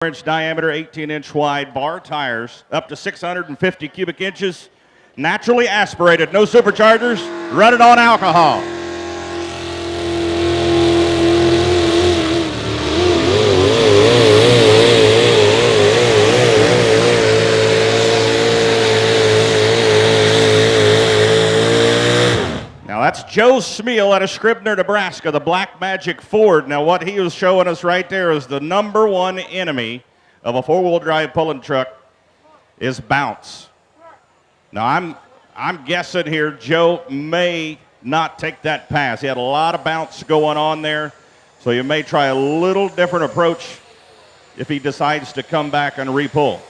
inch diameter, 18-inch wide bar tires, up to 650 cubic inches, naturally aspirated, no superchargers, running on alcohol. Now that's Joe Smeal out of Scribner, Nebraska, the Black Magic Ford. Now what he was showing us right there is the number one enemy of a four-wheel drive pulling truck is bounce. Now I'm guessing here Joe may not take that pass. He had a lot of bounce going on there, so you may try a little different approach if he decides to come back and re-pull.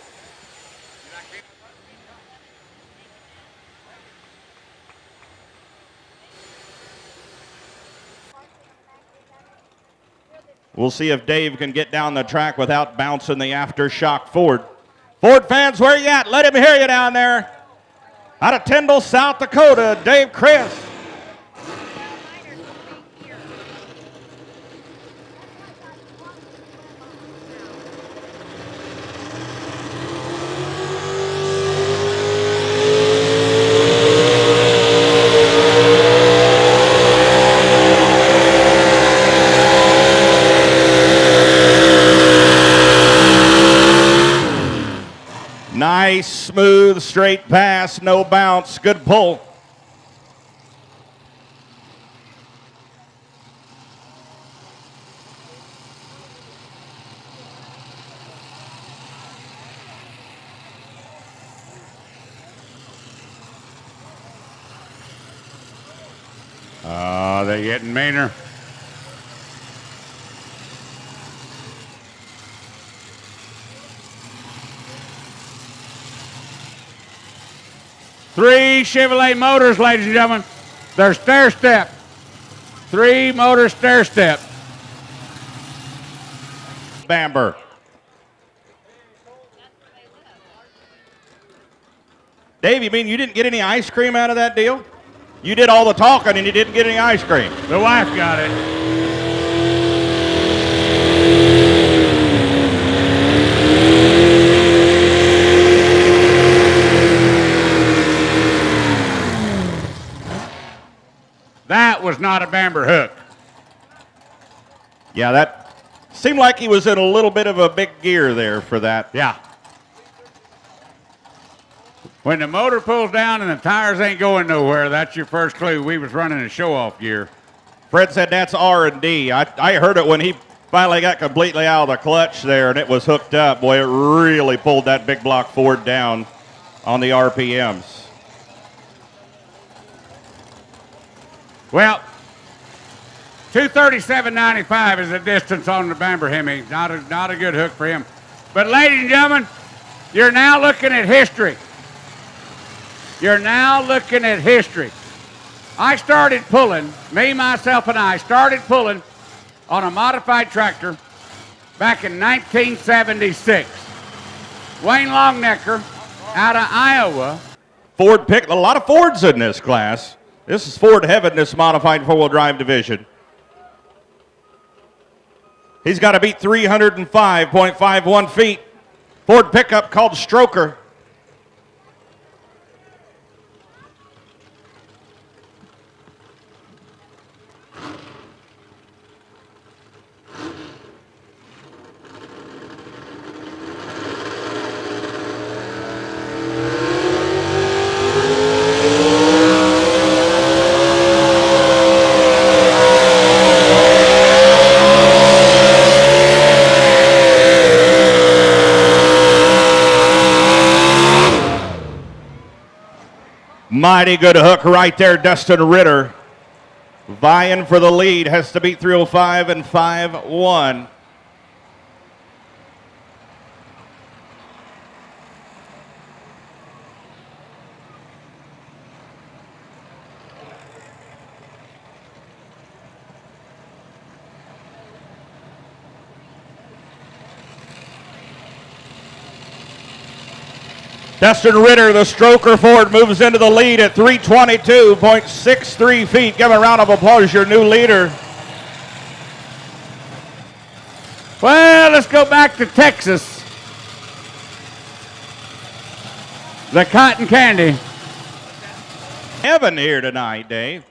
We'll see if Dave can get down the track without bouncing the aftershock Ford. Ford fans, where you at? Let him hear you down there. Out of Tyndall, South Dakota, Dave Chris. Nice, smooth, straight pass, no bounce, good pull. Oh, they're getting meaner. Three Chevrolet motors, ladies and gentlemen. They're stair step. Three motor stair step. Bamber. Dave, you mean you didn't get any ice cream out of that deal? You did all the talking and you didn't get any ice cream. The wife got it. That was not a bamber hook. Yeah, that seemed like he was in a little bit of a big gear there for that. Yeah. When the motor pulls down and the tires ain't going nowhere, that's your first clue we was running a show-off gear. Fred said that's R&D. I heard it when he finally got completely out of the clutch there and it was hooked up. Boy, it really pulled that big block Ford down on the RPMs. Well, 237.95 is the distance on the bamber Hemi. Not a good hook for him. But ladies and gentlemen, you're now looking at history. You're now looking at history. I started pulling, me, myself, and I started pulling on a modified tractor back in 1976. Wayne Longnecker out of Iowa. Ford picked a lot of Fords in this class. This is Ford heaven, this modified four-wheel drive division. He's got to beat 305.51 feet. Ford pickup called Stroker. Mighty good hook right there, Dustin Ritter. Vying for the lead, has to beat 305 and 5-1. Dustin Ritter, the Stroker Ford, moves into the lead at 322.63 feet. Give a round of applause, your new leader. Well, let's go back to Texas. The cotton candy. Heaven here tonight, Dave.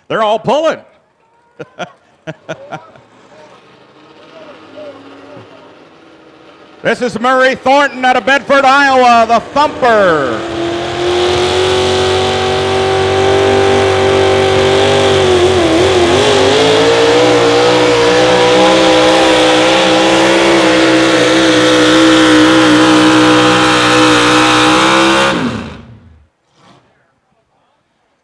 They're all pulling. This is Murray Thornton out of Bedford, Iowa, the Thumper.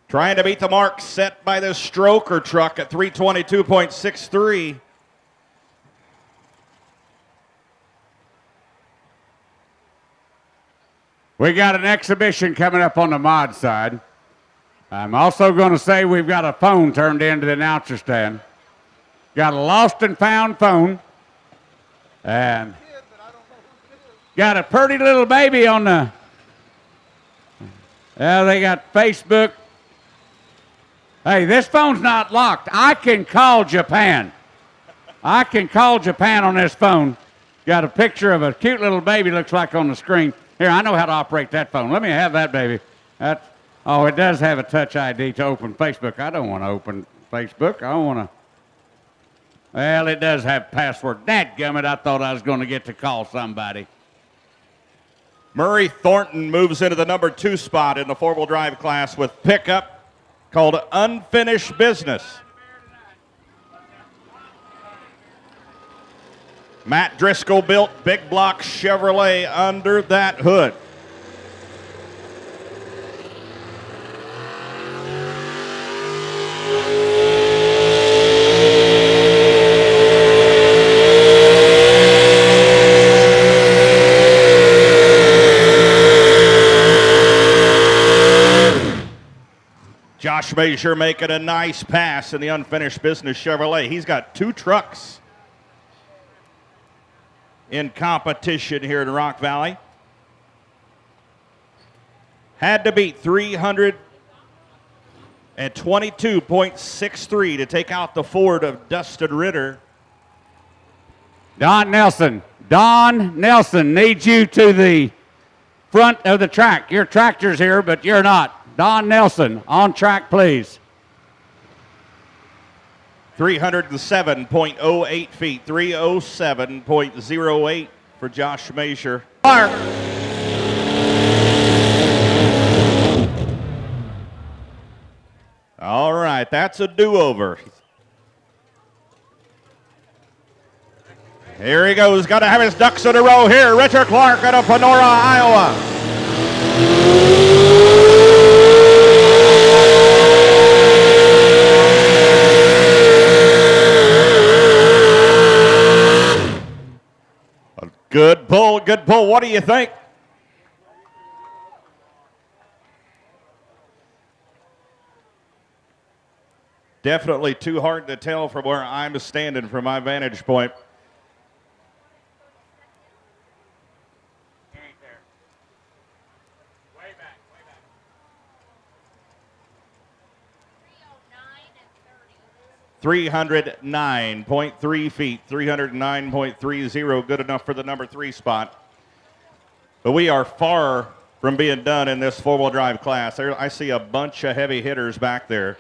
Trying to beat the mark set by the Stroker truck at 322.63. We got an exhibition coming up on the mod side. I'm also going to say we've got a phone turned into the announcer stand. Got a lost and found phone. And got a pretty little baby on the... They got Facebook. Hey, this phone's not locked. I can call Japan. I can call Japan on this phone. Got a picture of a cute little baby, looks like on the screen. Here, I know how to operate that phone. Let me have that baby. Oh, it does have a touch ID to open Facebook. I don't want to open Facebook. I don't want to. Well, it does have password. Dadgummit, I thought I was going to get to call somebody. Murray Thornton moves into the number 2 spot in the four-wheel drive class with pickup called Unfinished Business. Matt Driscoll built big block Chevrolet under that hood. Josh Mazur making a nice pass in the Unfinished Business Chevrolet. He's got 2 trucks in competition here in Rock Valley. Had to beat 322.63 to take out the Ford of Dustin Ritter. Don Nelson needs you to the front of the track. Your tractor's here, but you're not. Don Nelson, on track, please. 307.08 feet, 307.08 for Josh Mazur. Clark. All right, that's a do-over. Here he goes, got to have his ducks in a row here. Richard Clark out of Panora, Iowa. Good pull, good pull. What do you think? Definitely too hard to tell from where I'm standing from my vantage point. He ain't there. Way back, way back. 309.3 feet, 309.30, good enough for the number 3 spot. But we are far from being done in this four-wheel drive class. I see a bunch of heavy hitters back there.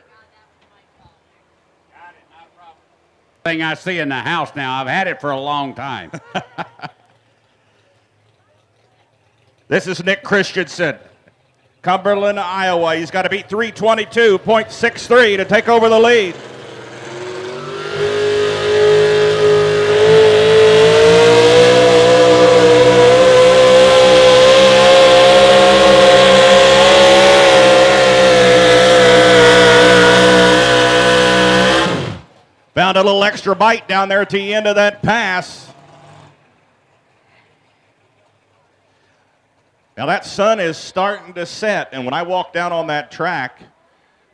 Thing I see in the house now, I've had it for a long time. This is Nick Christensen, Cumberland, Iowa. He's got to beat 322.63 to take over the lead. Found a little extra bite down there at the end of that pass. Now that sun is starting to set, and when I walk down on that track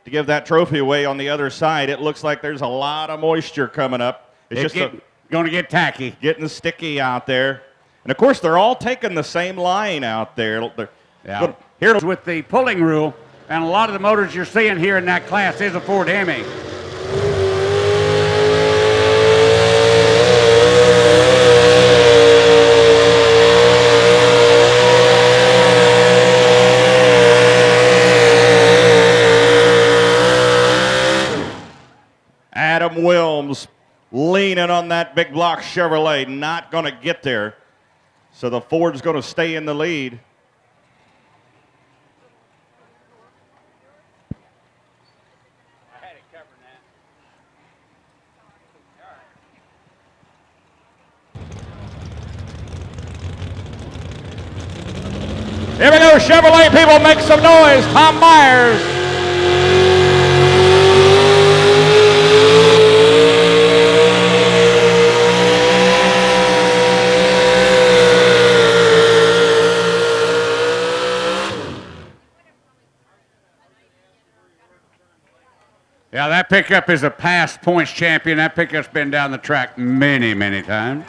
to give that trophy away on the other side, it looks like there's a lot of moisture coming up. It's just going to get tacky. Getting sticky out there. And of course, they're all taking the same line out there. Yeah. Here with the pulling rule, and a lot of the motors you're seeing here in that class is a Ford Hemi. in on that big block Chevrolet. Not going to get there. So the Ford's going to stay in the lead. I had it covering that. Here we go, Chevrolet people, make some noise. Tom Myers. Yeah, that pickup is a past points champion. That pickup's been down the track many, many times.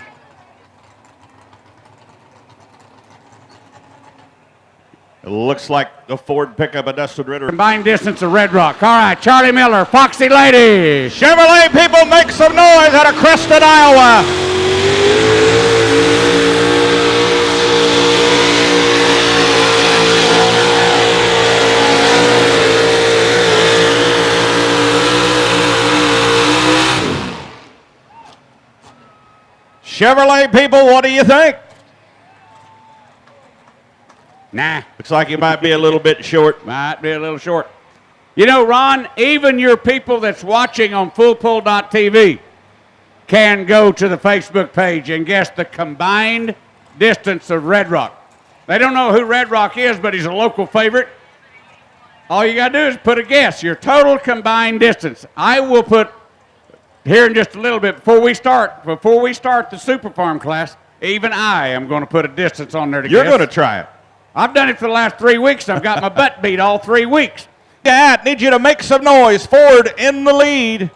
It looks like the Ford pickup of Dustin Ritter. Combined distance of Red Rock. All right, Charlie Miller, Foxy Lady. Chevrolet people, make some noise out of Creston, Iowa. Chevrolet people, what do you think? Nah. Looks like you might be a little bit short. Might be a little short. You know, Ron, even your people that's watching on fullpull.tv can go to the Facebook page and guess the combined distance of Red Rock. They don't know who Red Rock is, but he's a local favorite. All you got to do is put a guess, your total combined distance. I will put here in just a little bit before we start the Super Farm class, even I am going to put a distance on there to You're guess. going to try it. I've done it for the last 3 weeks. I've got my butt beat all 3 weeks. Dad, need you to make some noise. Ford in the lead.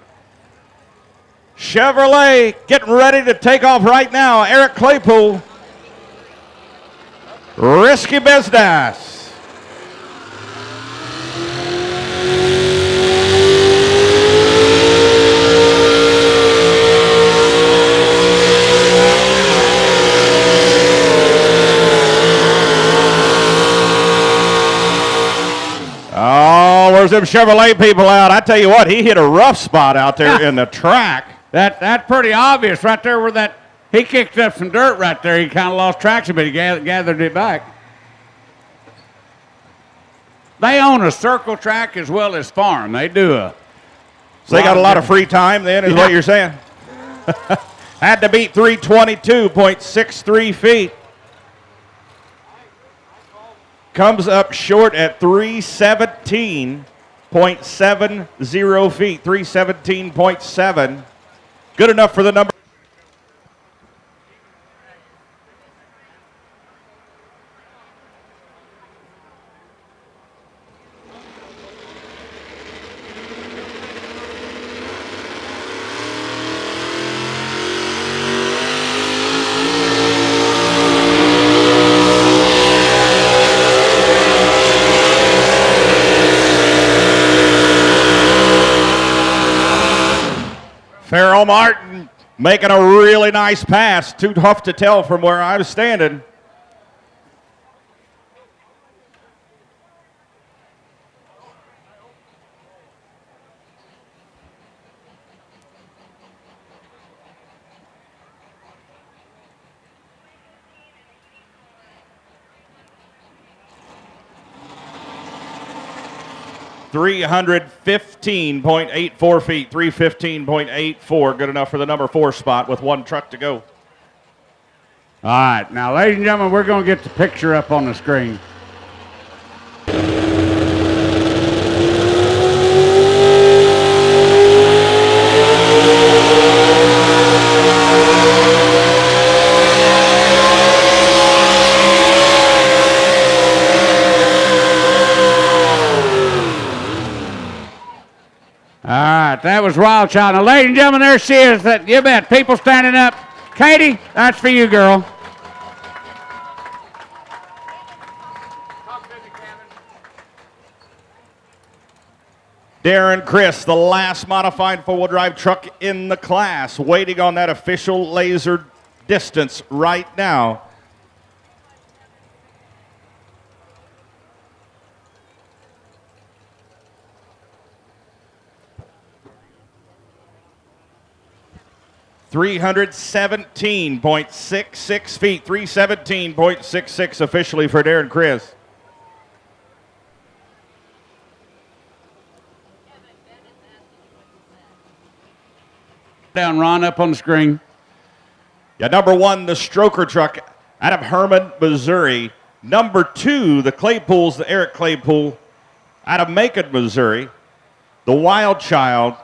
Chevrolet getting ready to take off right now. Eric Claypool. Risky business. Oh, where's them Chevrolet people out? I tell you what, he hit a rough spot out there in the track. That's pretty obvious right there where that he kicked up some dirt right there. He kind of lost traction, but he gathered it back. They own a circle track as well as farm. They do a. So they got a lot of free time then, is what you're saying? Had to beat 322.63 feet. Comes up short at 317.70 feet, 317.7. Good enough for the number. Farrell Martin making a really nice pass. Too tough to tell from where I was standing. $315.84 feet, 315.84. Good enough for the number 4 spot with 1 truck to go. All right, now, ladies and gentlemen, we're going to get the picture up on the screen. All right, that was Wild Child. Now, ladies and gentlemen, there she is. You bet. People standing up. Katie, that's for you, girl. Darren Chris, the last modified four-wheel drive truck in the class, waiting on that official laser distance right now. 317.66 feet. 317.66 officially for Darren Chris. Down, Ron, up on the screen. Yeah, number 1, the Stroker truck out of Herman, Missouri. Number 2, the Claypools, the Eric Claypool out of Macon, Missouri. The Wild Child